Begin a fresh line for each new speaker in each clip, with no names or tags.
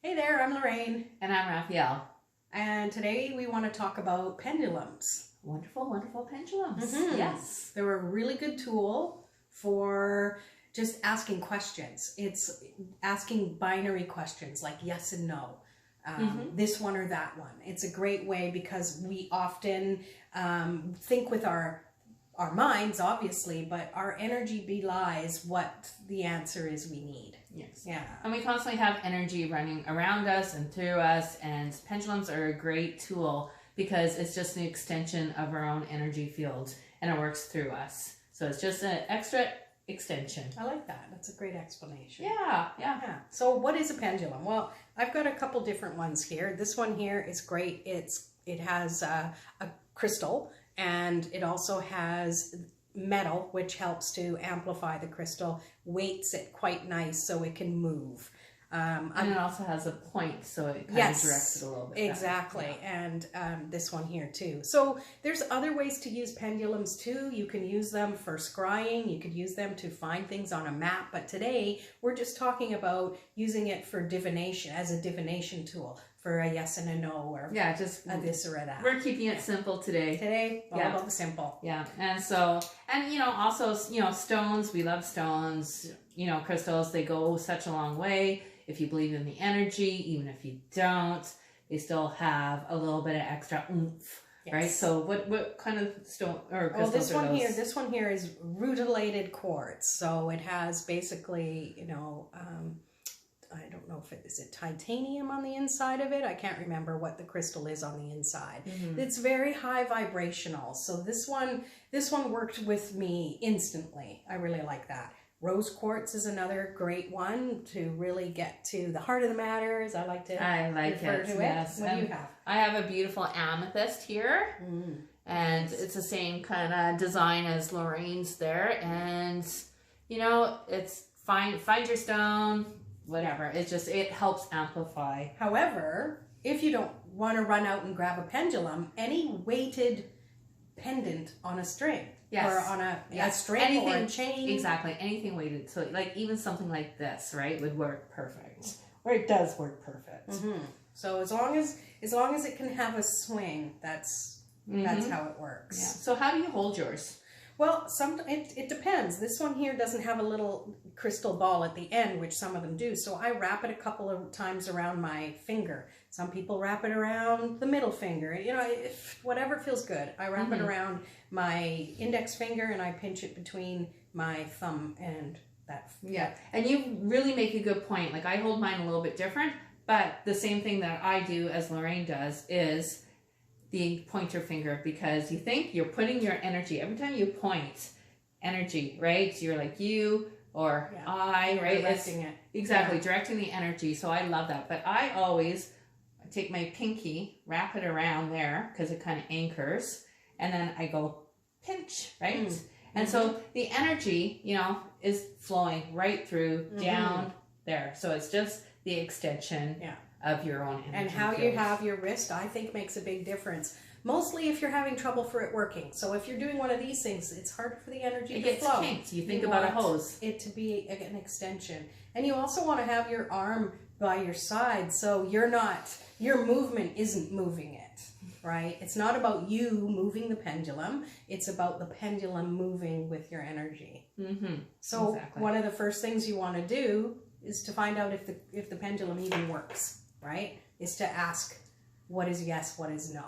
Hey there, I'm Lorraine.
And I'm Raphael.
And today we want to talk about pendulums.
Wonderful, wonderful pendulums. Yes.
They're a really good tool for just asking questions. It's asking binary questions like yes and no. This one or that one. It's a great way because we often think with our minds, obviously, but our energy belies what the answer is we need.
Yes.
Yeah.
And we constantly have energy running around us and through us, and pendulums are a great tool because it's just an extension of our own energy field and it works through us. So it's just an extra extension.
I like that. That's a great explanation.
Yeah.
So what is a pendulum? Well, I've got a couple different ones here. This one here is great. It has a crystal, and it also has metal, which helps to amplify the crystal, weights it quite nice so it can move.
And it also has a point, so it kind of directs it a little bit.
Exactly. And this one here too. So there's other ways to use pendulums too. You can use them for scrying. You could use them to find things on a map. But today we're just talking about using it for divination, as a divination tool, for a yes and a no, or
just
a this or a that.
We're keeping it simple today.
Today, all about the simple.
Yeah. And so, and also, stones, we love stones, crystals, they go such a long way. If you believe in the energy, even if you don't, they still have a little bit of extra oomph, right? So what kind of stone or crystals are those?
This one here is rutilated quartz. So it has basically, I don't know if is it titanium on the inside of it. I can't remember what the crystal is on the inside. It's very high vibrational. So this one worked with me instantly. I really like that. Rose quartz is another great one to really get to the heart of the matter, as I like to refer to it.
Yes.
What do you have?
I have a beautiful amethyst here. And it's the same kind of design as Lorraine's there. And, it's find your stone, whatever. It helps amplify.
However, if you don't want to run out and grab a pendulum, any weighted pendant on a string.
Yes.
Or on a string or a chain.
Exactly. Anything weighted. So even something like this, right, would work perfect. Or it does work perfect.
So as long as it can have a swing, that's how it works.
Yeah. So how do you hold yours?
Well, it depends. This one here doesn't have a little crystal ball at the end, which some of them do. So I wrap it a couple of times around my finger. Some people wrap it around the middle finger. Whatever feels good. I wrap it around my index finger and I pinch it between my thumb and that.
Yeah. And you really make a good point. Like I hold mine a little bit different, but the same thing that I do as Lorraine does is the pointer finger, because you think you're putting your energy every time you point energy, right? So you're like you or I, right?
Directing it.
Exactly, directing the energy. So I love that. But I always take my pinky, wrap it around there because it kind of anchors, and then I go pinch, right? And so the energy, is flowing right through down there. So it's just the extension of your own energy.
And how you have your wrist, I think, makes a big difference. Mostly if you're having trouble for it working. So if you're doing one of these things, it's hard for the energy to flow.
It gets kinked. You think about a hose.
It to be an extension. And you also want to have your arm by your side so your movement isn't moving it, right? It's not about you moving the pendulum. It's about the pendulum moving with your energy. So one of the first things you want to do is to find out if the pendulum even works, right? Is to ask what is yes, what is no.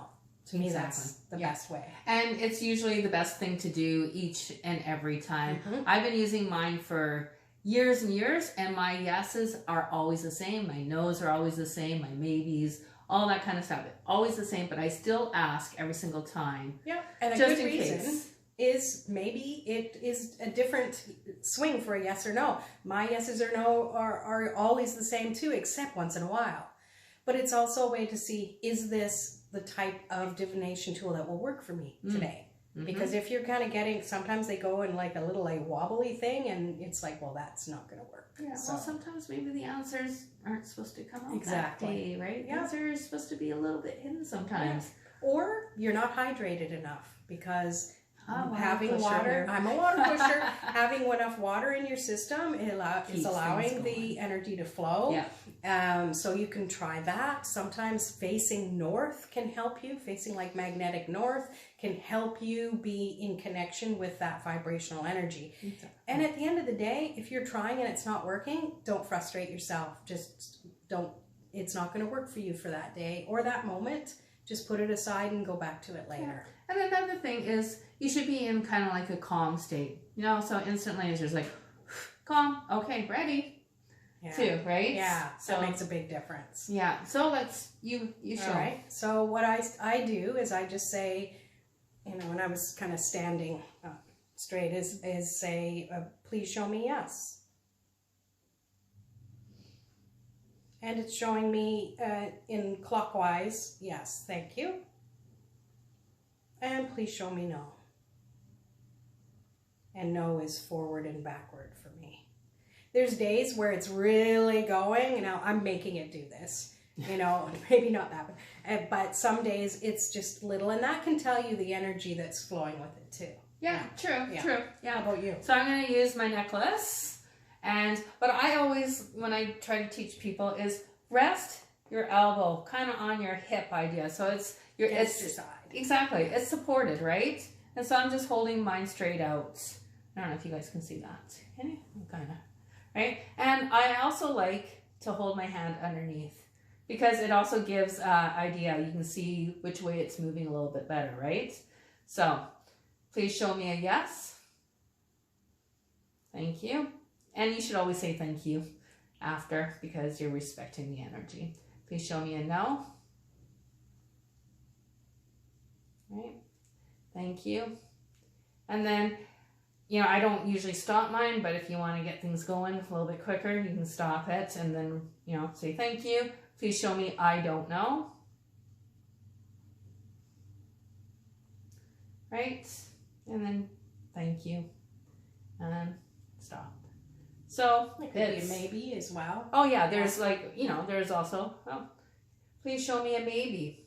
To me, that's the best way.
And it's usually the best thing to do each and every time. I've been using mine for years and years, and my yeses are always the same. My no's are always the same. My maybes, all that kind of stuff. Always the same, but I still ask every single time.
Yeah, and a good reason is maybe it is a different swing for a yes or no. My yeses or no are always the same too, except once in a while. But it's also a way to see, is this the type of divination tool that will work for me today? Because if you're kind of getting, sometimes they go in like a little wobbly thing, and it's like, well, that's not going to work.
Yeah, well, sometimes maybe the answers aren't supposed to come out that day, right? The answer is supposed to be a little bit hidden sometimes.
Or you're not hydrated enough, because Having water, I'm a water pusher. Having enough water in your system is allowing the energy to flow.
Yeah.
So you can try that. Sometimes facing north can help you. Facing like magnetic north can help you be in connection with that vibrational energy.
Exactly.
And at the end of the day, if you're trying and it's not working, don't frustrate yourself. Just don't, it's not going to work for you for that day or that moment. Just put it aside and go back to it later.
Yeah. And another thing is you should be in kind of like a calm state, you know, so instantly it's just like, calm, okay, ready, too, right?
Yeah,
so
that makes a big difference.
Yeah, so let's, you show.
All right, so what I do is I just say, you know, when I was kind of standing up straight, is say, please show me yes. And it's showing me in clockwise, yes, thank you. And please show me no. And no is forward and backward for me. There's days where it's really going, you know, I'm making it do this, you know, maybe not that, but some days it's just little, and that can tell you the energy that's flowing with it too.
Yeah, true. Yeah.
How about you?
So I'm going to use my necklace, but I always, when I try to teach people, is rest your elbow kind of on your hip idea. So it's your
side.
Exactly. It's supported, right? And so I'm just holding mine straight out. I don't know if you guys can see that. Can you? Kind of. Right? And I also like to hold my hand underneath because it also gives idea. You can see which way it's moving a little bit better, right? So please show me a yes. Thank you. And you should always say thank you after because you're respecting the energy. Please show me a no. Right? Thank you. And then, you know, I don't usually stop mine, but if you want to get things going a little bit quicker, you can stop it and then, you know, say thank you. Please show me I don't know. Right? And then thank you. And stop. So
it could be a maybe as well.
Oh yeah, there's like, you know, there's also, oh, please show me a maybe.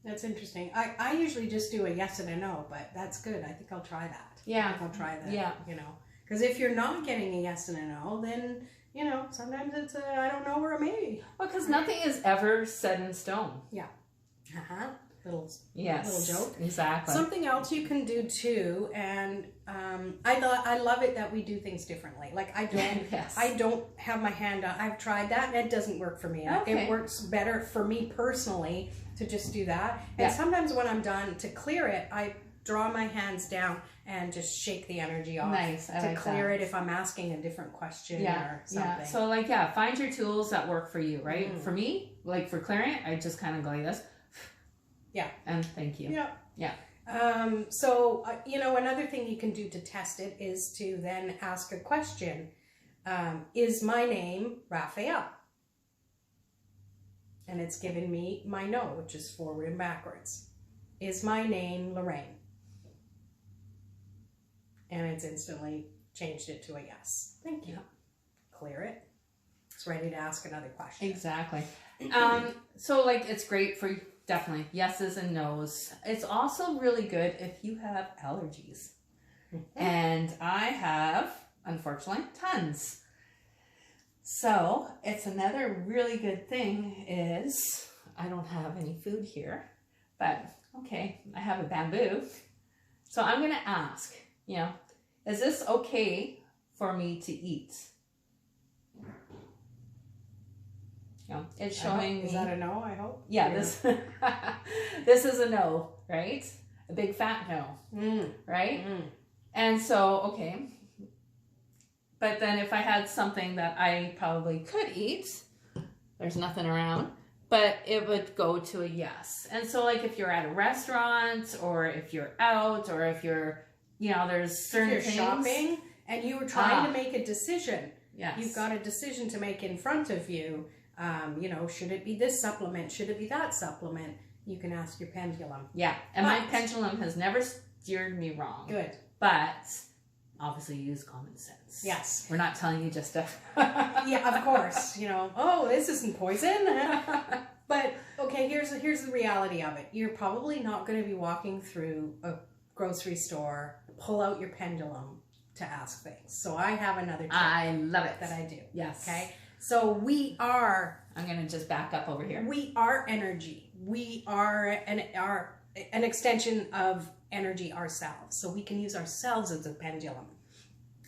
That's interesting. I usually just do a yes and a no, but that's good. I think I'll try that.
Yeah.
I think I'll try that.
Yeah.
You know, because if you're not getting a yes and a no, then, you know, sometimes it's a I don't know or a maybe.
Well, because nothing is ever set in stone.
Yeah. Uh-huh. Little joke.
Exactly.
Something else you can do too, and I love it that we do things differently. Like I don't have my hand on. I've tried that, and it doesn't work for me.
Okay.
It works better for me personally to just do that. And sometimes when I'm done to clear it, I draw my hands down and just shake the energy off.
Nice.
To clear it if I'm asking a different question or something.
Yeah. So like, find your tools that work for you, right? For me, like for clearing it, I just kind of go like this.
Yeah.
And thank you.
Yeah.
Yeah.
So, you know, another thing you can do to test it is to then ask a question. Is my name Raphael? And it's given me my no, which is forward and backwards. Is my name Lorraine? And it's instantly changed it to a yes. Thank you. Clear it. It's ready to ask another question.
Exactly. So like it's great for definitely yeses and nos. It's also really good if you have allergies. And I have, unfortunately, tons. So it's another really good thing is I don't have any food here, but okay, I have a bamboo. So I'm going to ask, you know, is this okay for me to eat? You know, it's showing me.
Is that a no, I hope?
Yeah, this this is a no, right? A big fat no, right? And so, okay. But then if I had something that I probably could eat, there's nothing around, but it would go to a yes. And so like if you're at a restaurant or if you're out or if you're, you know, there's certain
things. Shopping and you were trying to make a decision.
Yes.
You've got a decision to make in front of you. You know, should it be this supplement? Should it be that supplement? You can ask your pendulum.
Yeah. And my pendulum has never steered me wrong.
Good.
But obviously use common sense.
Yes.
We're not telling you just to
Yeah, of course. Oh, this isn't poison. But okay, here's the reality of it. You're probably not going to be walking through a grocery store, pull out your pendulum to ask things. So I have another trick.
I love it.
That I do.
Yes.
Okay. So I'm
going to just back up over here.
We are energy. We are an extension of energy ourselves. So we can use ourselves as a pendulum.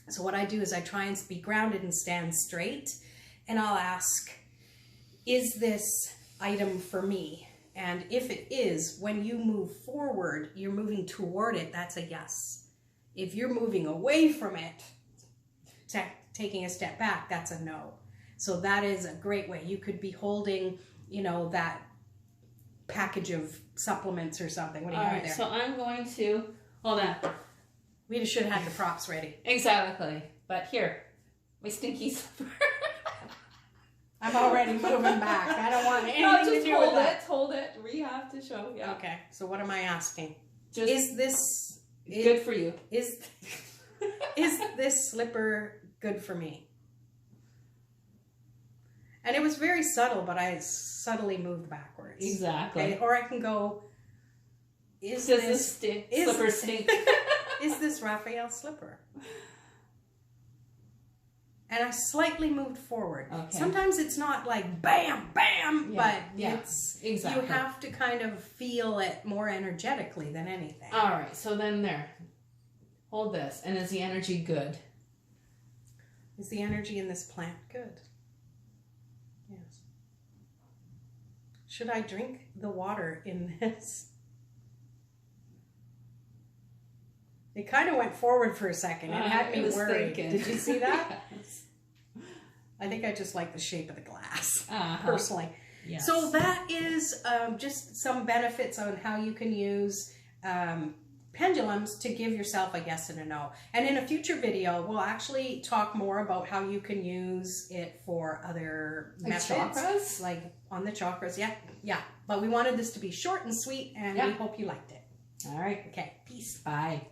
So what I do is I try and be grounded and stand straight, and I'll ask, is this item for me? And if it is, when you move forward, you're moving toward it, that's a yes. If you're moving away from it, taking a step back, that's a no. So that is a great way. You could be holding, that package of supplements or something. What do you have there?
So I'm going to, hold on.
We should have had the props ready.
Exactly. But here, my stinky slipper. I'm
already moving back. I don't want anything to do with that.
Hold it. We have to show. Yeah.
Okay. So what am I asking?
Is this good for you?
Is this slipper good for me? And it was very subtle, but I subtly moved backwards.
Exactly.
Okay? Or I can go,
does this slipper stink?
Is this Raphael's slipper? And I slightly moved forward. Okay. Sometimes it's not like bam, bam, but it's exactly. You have to kind of feel it more energetically than anything.
All right, so then there. Hold this. And is the energy good?
Is the energy in this plant good? Yes. Should I drink the water in this? It kind of went forward for a second. It had me worried. Thinking. Did you see that? Yes. I think I just like the shape of the glass, personally. Yes. So that is just some benefits on how you can use pendulums to give yourself a yes and a no. And in a future video, we'll actually talk more about how you can use it for other methods.
Chakras?
Like on the chakras, yeah. But we wanted this to be short and sweet, and we hope you liked it.
All right.
Okay, peace.
Bye.